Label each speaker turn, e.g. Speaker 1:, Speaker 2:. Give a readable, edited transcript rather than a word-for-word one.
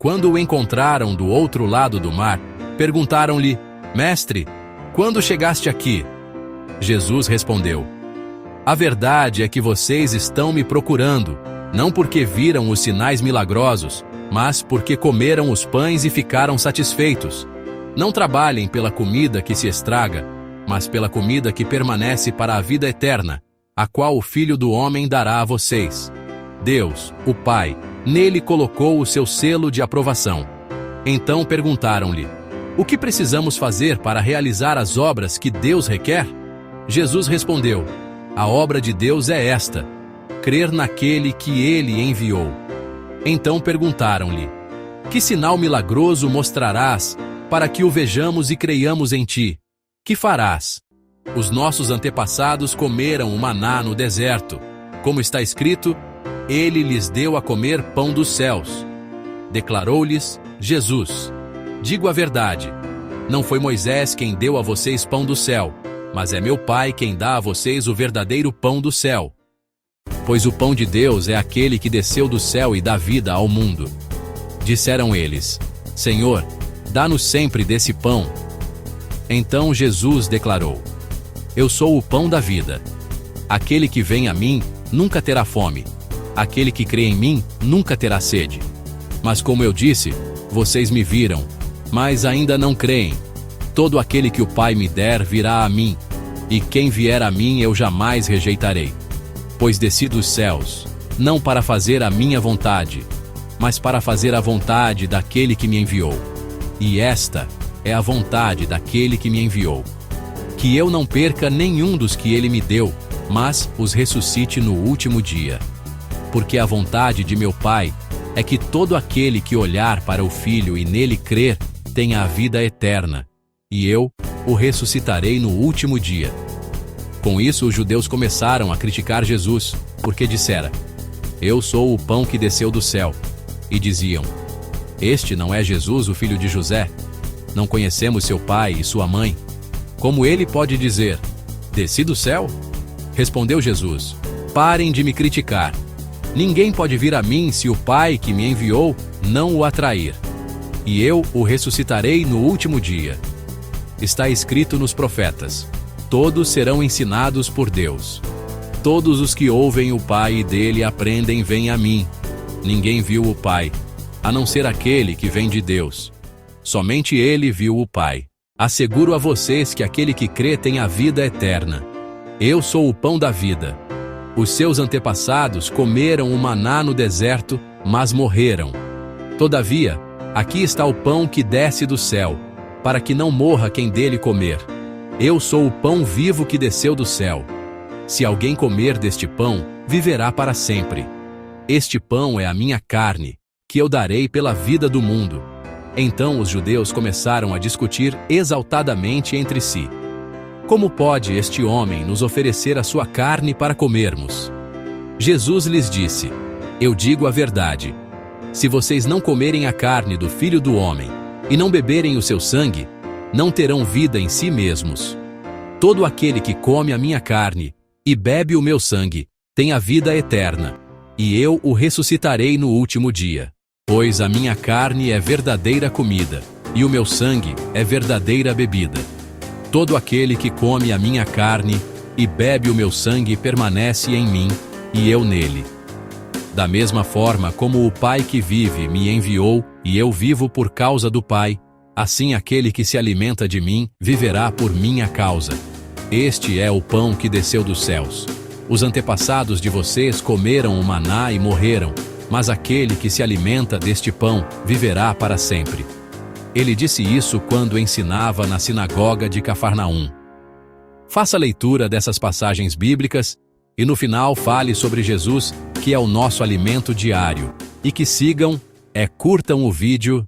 Speaker 1: Quando o encontraram do outro lado do mar, perguntaram-lhe: Mestre, quando chegaste aqui? Jesus respondeu: A verdade é que vocês estão me procurando, não porque viram os sinais milagrosos, mas porque comeram os pães e ficaram satisfeitos. Não trabalhem pela comida que se estraga, mas pela comida que permanece para a vida eterna, a qual o Filho do Homem dará a vocês. Deus, o Pai, nele colocou o seu selo de aprovação. Então perguntaram-lhe: O que precisamos fazer para realizar as obras que Deus requer? Jesus respondeu: A obra de Deus é esta: crer naquele que ele enviou. Então perguntaram-lhe: Que sinal milagroso mostrarás para que o vejamos e creiamos em ti? Que farás? Os nossos antepassados comeram o maná no deserto. Como está escrito, ele lhes deu a comer pão dos céus. Declarou-lhes Jesus: Digo a verdade, não foi Moisés quem deu a vocês pão do céu, mas é meu Pai quem dá a vocês o verdadeiro pão do céu. Pois o pão de Deus é aquele que desceu do céu e dá vida ao mundo. Disseram eles: Senhor, dá-nos sempre desse pão. Então Jesus declarou: Eu sou o pão da vida. Aquele que vem a mim nunca terá fome. Aquele que crê em mim nunca terá sede. Mas como eu disse, vocês me viram, mas ainda não creem. Todo aquele que o Pai me der virá a mim, e quem vier a mim eu jamais rejeitarei. Pois desci dos céus, não para fazer a minha vontade, mas para fazer a vontade daquele que me enviou. E esta é a vontade daquele que me enviou: que eu não perca nenhum dos que ele me deu, mas os ressuscite no último dia. Porque a vontade de meu Pai é que todo aquele que olhar para o Filho e nele crer tenha a vida eterna, e eu o ressuscitarei no último dia. Com isso, os judeus começaram a criticar Jesus, porque dissera: Eu sou o pão que desceu do céu. E diziam: Este não é Jesus, o filho de José? Não conhecemos seu pai e sua mãe? Como ele pode dizer: Desci do céu? Respondeu Jesus: Parem de me criticar. Ninguém pode vir a mim se o Pai que me enviou não o atrair. E eu o ressuscitarei no último dia. Está escrito nos profetas: Todos serão ensinados por Deus. Todos os que ouvem o Pai e dele aprendem vêm a mim. Ninguém viu o Pai, a não ser aquele que vem de Deus. Somente ele viu o Pai. Asseguro a vocês que aquele que crê tem a vida eterna. Eu sou o pão da vida. Os seus antepassados comeram o maná no deserto, mas morreram. Todavia, aqui está o pão que desce do céu, para que não morra quem dele comer. Eu sou o pão vivo que desceu do céu. Se alguém comer deste pão, viverá para sempre. Este pão é a minha carne, que eu darei pela vida do mundo. Então os judeus começaram a discutir exaltadamente entre si: Como pode este homem nos oferecer a sua carne para comermos? Jesus lhes disse: Eu digo a verdade. Se vocês não comerem a carne do Filho do Homem e não beberem o seu sangue, não terão vida em si mesmos. Todo aquele que come a minha carne e bebe o meu sangue tem a vida eterna, e eu o ressuscitarei no último dia. Pois a minha carne é verdadeira comida, e o meu sangue é verdadeira bebida. Todo aquele que come a minha carne e bebe o meu sangue permanece em mim, e eu nele. Da mesma forma como o Pai que vive me enviou, e eu vivo por causa do Pai, assim aquele que se alimenta de mim viverá por minha causa. Este é o pão que desceu dos céus. Os antepassados de vocês comeram o maná e morreram, mas aquele que se alimenta deste pão viverá para sempre. Ele disse isso quando ensinava na sinagoga de Cafarnaum. Faça leitura dessas passagens bíblicas e no final fale sobre Jesus, que é o nosso alimento diário, e que sigam, curtam o vídeo